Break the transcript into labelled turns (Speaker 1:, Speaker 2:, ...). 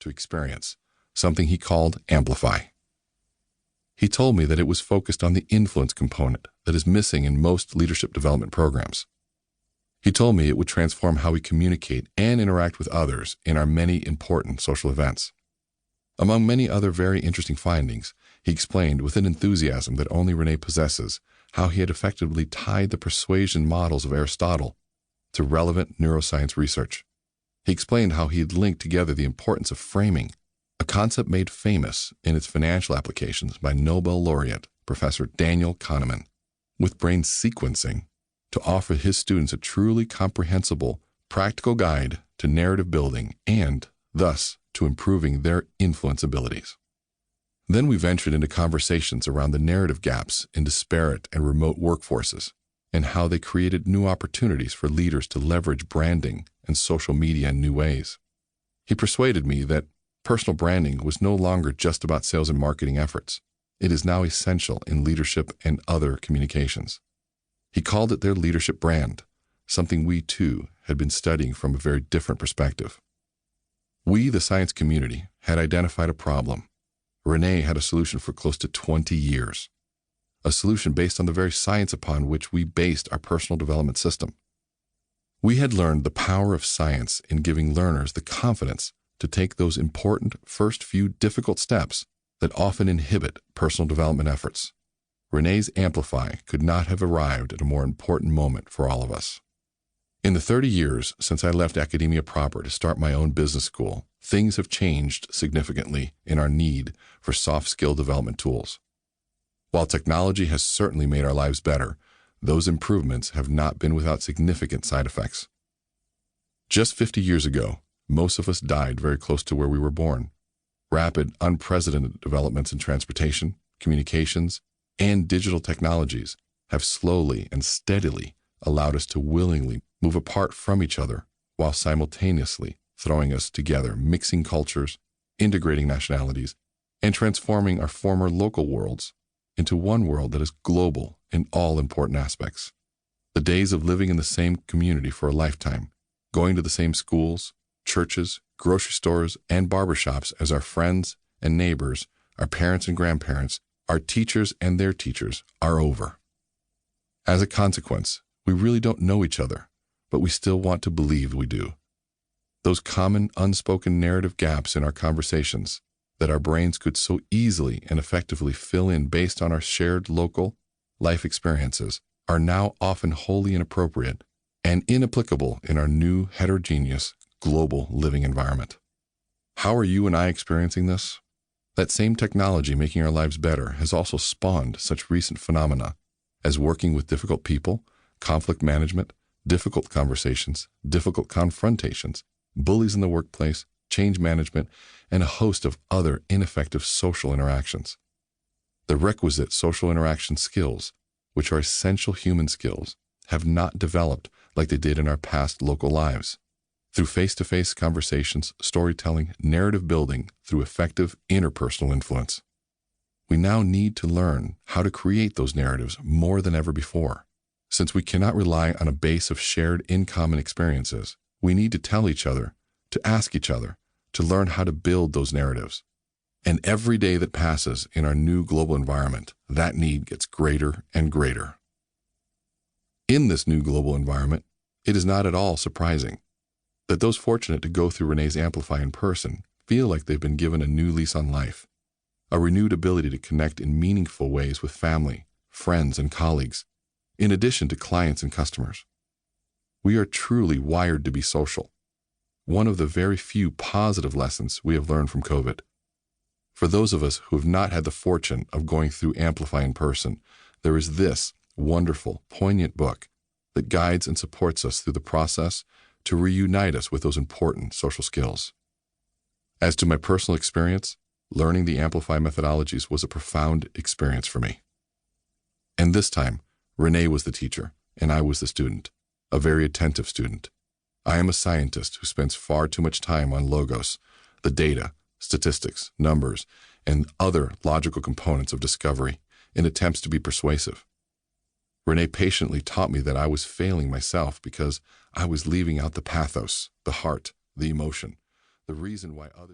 Speaker 1: to experience, something he called Amplify. He told me that it was focused on the influence component that is missing in most leadership development programs. He told me it would transform how we communicate and interact with others in our many important social events. Among many other very interesting findings, he explained with an enthusiasm that only Rene possesses how he had effectively tied the persuasion models of Aristotle to relevant neuroscience research. He explained how he had linked together the importance of framing, a concept made famous in its financial applications by Nobel laureate Professor Daniel Kahneman, with brain sequencing to offer his students a truly comprehensible, practical guide to narrative building and, thus, to improving their influence abilities. Then we ventured into conversations around the narrative gaps in disparate and remote workforces and how they created new opportunities for leaders to leverage branding and social media in new ways. He persuaded me that personal branding was no longer just about sales and marketing efforts. It is now essential in leadership and other communications. He called it their leadership brand, something we too had been studying from a very different perspective. We, the science community, had identified a problem. Rene had a solution for close to 20 years, a solution based on the very science upon which we based our personal development system. We had learned the power of science in giving learners the confidence to take those important first few difficult steps that often inhibit personal development efforts. Rene's Amplify could not have arrived at a more important moment for all of us. In the 30 years since I left academia proper to start my own business school, things have changed significantly in our need for soft skill development tools. While technology has certainly made our lives better, those improvements have not been without significant side effects. Just 50 years ago, most of us died very close to where we were born. Rapid, unprecedented developments in transportation, communications, and digital technologies have slowly and steadily allowed us to willingly move apart from each other while simultaneously throwing us together, mixing cultures, integrating nationalities, and transforming our former local worlds into one world that is global in all important aspects. The days of living in the same community for a lifetime, going to the same schools, churches, grocery stores, and barbershops as our friends and neighbors, our parents and grandparents, our teachers and their teachers are over. As a consequence, we really don't know each other, but we still want to believe we do. Those common unspoken narrative gaps in our conversations that our brains could so easily and effectively fill in based on our shared local life experiences are now often wholly inappropriate and inapplicable in our new heterogeneous global living environment. How are you and I experiencing this? That same technology making our lives better has also spawned such recent phenomena as working with difficult people, conflict management, difficult conversations, difficult confrontations, bullies in the workplace, change management, and a host of other ineffective social interactions. The requisite social interaction skills, which are essential human skills, have not developed like they did in our past local lives. Through face-to-face conversations, storytelling, narrative building, through effective interpersonal influence. We now need to learn how to create those narratives more than ever before. Since we cannot rely on a base of shared in-common experiences, we need to tell each other, to ask each other, to learn how to build those narratives. And every day that passes in our new global environment, that need gets greater and greater. In this new global environment, it is not at all surprising that those fortunate to go through Rene's Amplify in person feel like they've been given a new lease on life, a renewed ability to connect in meaningful ways with family, friends, and colleagues, in addition to clients and customers. We are truly wired to be social, one of the very few positive lessons we have learned from COVID. For those of us who have not had the fortune of going through Amplify in person, there is this wonderful, poignant book that guides and supports us through the process to reunite us with those important social skills. As to my personal experience, learning the Amplify methodologies was a profound experience for me. And this time, Rene was the teacher, and I was the student, a very attentive student. I am a scientist who spends far too much time on logos, the data, statistics, numbers, and other logical components of discovery in attempts to be persuasive. Rene patiently taught me that I was failing myself because I was leaving out the pathos, the heart, the emotion, the reason why others